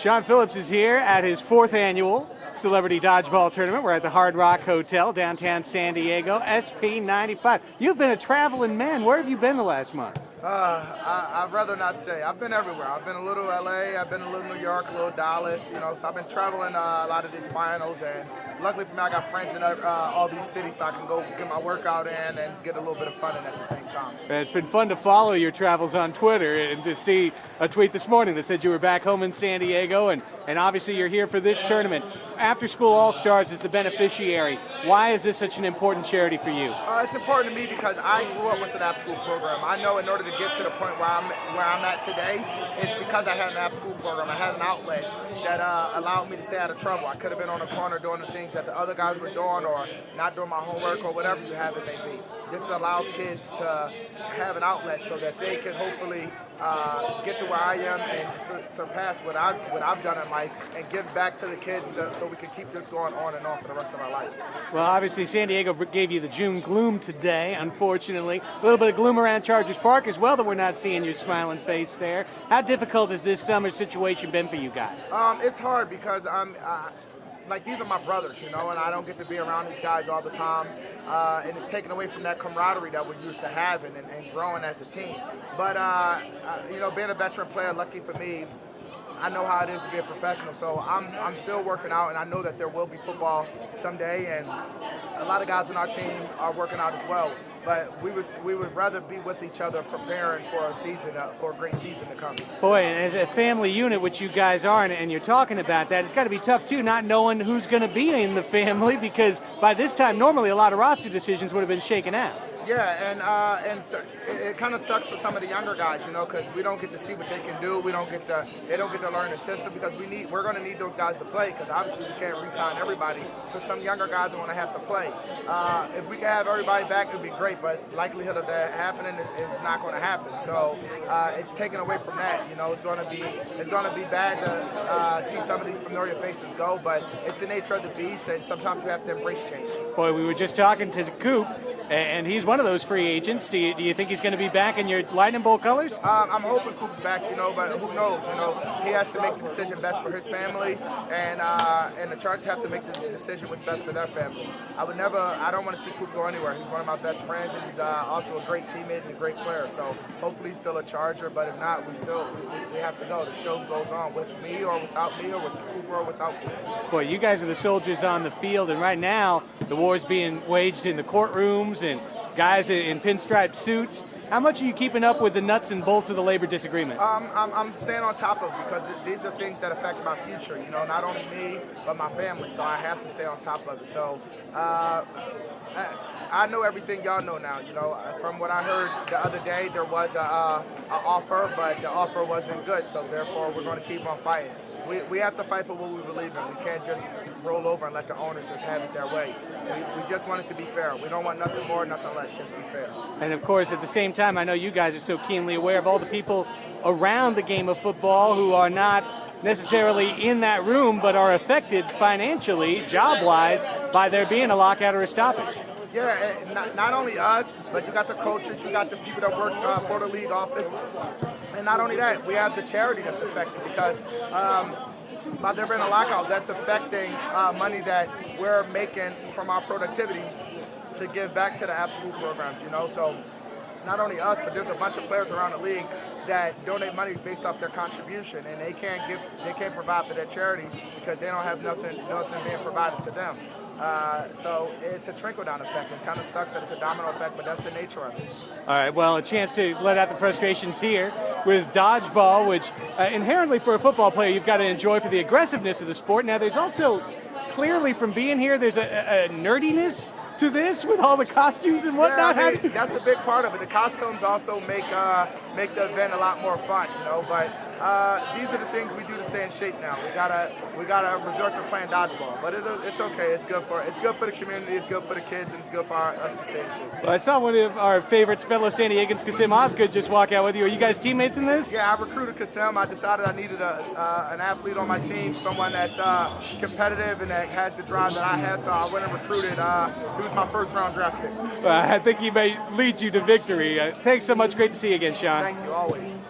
Shaun Phillips is here at his 4th annual Celebrity Dodgeball Tournament. We're at the Hard Rock Hotel, downtown San Diego, SP95. You've been a traveling man. Where have you been the last month? I'd rather not say. I've been everywhere. I've been a little LA, I've been a little New York, a little Dallas, so I've been traveling a lot of these finals, and luckily for me, I got friends in all these cities, so I can go get my workout in and get a little bit of fun in at the same time. It's been fun to follow your travels on Twitter and to see a tweet this morning that said you were back home in San Diego, and obviously you're here for this tournament. Afterschool All-Stars is the beneficiary. Why is this such an important charity for you? It's important to me because I grew up with an after-school program. I know in order to get to the point where I'm at today, it's because I had an after-school program. I had an outlet that allowed me to stay out of trouble. I could have been on the corner doing the things that the other guys were doing, or not doing my homework, or whatever you have it may be. This allows kids to have an outlet so that they can hopefully get to where I am and surpass what I've done in life and give back to the kids so we can keep this going on and on for the rest of our life. Well, obviously San Diego gave you the June gloom today, unfortunately. A little bit of gloom around Chargers Park as well that we're not seeing your smiling face there. How difficult has this summer situation been for you guys? It's hard because like, these are my brothers, and I don't get to be around these guys all the time, and it's taken away from that camaraderie that we're used to having and growing as a team. But, being a veteran player, lucky for me, I know how it is to be a professional, so I'm still working out, and I know that there will be football someday, and a lot of guys on our team are working out as well. But we would rather be with each other preparing for a season, for a great season to come. Boy, and as a family unit, which you guys are, and you're talking about that, it's got to be tough too, not knowing who's going to be in the family, because by this time, normally a lot of roster decisions would have been shaken out. Yeah, and it kind of sucks for some of the younger guys, because we don't get to see what they can do. They don't get to learn the system, because we're going to need those guys to play, because obviously we can't re-sign everybody. So some younger guys are going to have to play. If we can have everybody back, it would be great, but likelihood of that happening is not going to happen. So it's taken away from that. It's going to be bad to see some of these familiar faces go, but it's the nature of the beast, and sometimes you have to embrace change. Boy, we were just talking to Coop, and he's one of those free agents. Do you think he's going to be back in your Lightning Bolt colors? I'm hoping Coop's back, but who knows? He has to make the decision best for his family, and the Chargers have to make the decision what's best for their family. I don't want to see Coop go anywhere. He's one of my best friends, and he's also a great teammate and a great player. So hopefully he's still a Charger, but if not, we have to go. The show goes on with me or without me, or with Coop or without Coop. Boy, you guys are the soldiers on the field, and right now the war's being waged in the courtrooms and guys in pinstripe suits. How much are you keeping up with the nuts and bolts of the labor disagreement? I'm staying on top of it, because these are things that affect my future, not only me, but my family, so I have to stay on top of it. So I know everything y'all know now. From what I heard the other day, there was an offer, but the offer wasn't good, so therefore we're going to keep on fighting. We have to fight for what we believe in. We can't just roll over and let the owners just have it their way. We just want it to be fair. We don't want nothing more, nothing less, just be fair. And of course, at the same time, I know you guys are so keenly aware of all the people around the game of football who are not necessarily in that room, but are affected financially, job-wise, by there being a lockout or a stoppage. Yeah, not only us, but you got the coaches, you got the people that work for the league office. And not only that, we have the charity that's affected, because by there being a lockout, that's affecting money that we're making from our productivity to give back to the after-school programs, So not only us, but there's a bunch of players around the league that donate money based off their contribution, and they can't provide for their charity because they don't have nothing being provided to them. So it's a trickle-down effect. It kind of sucks that it's a domino effect, but that's the nature of it. All right, well, a chance to let out the frustrations here with dodgeball, which inherently for a football player you've got to enjoy for the aggressiveness of the sport. Now, there's also, clearly from being here, there's a nerdiness to this with all the costumes and whatnot. Yeah, that's a big part of it. The costumes also make the event a lot more fun, but these are the things we do to stay in shape now. We gotta resort to playing dodgeball, but it's okay. It's good for the community. It's good for the kids, and it's good for us to stay in shape. Well, I saw one of our favorites, fellow San Diegans, Kasim Osgood, just walk out with you. Are you guys teammates in this? Yeah, I recruited Kasim. I decided I needed an athlete on my team, someone that's competitive and that has the drive that I have. So I went and recruited. He was my first-round draft pick. I think he may lead you to victory. Thanks so much. Great to see you again, Shaun. Thank you. Always.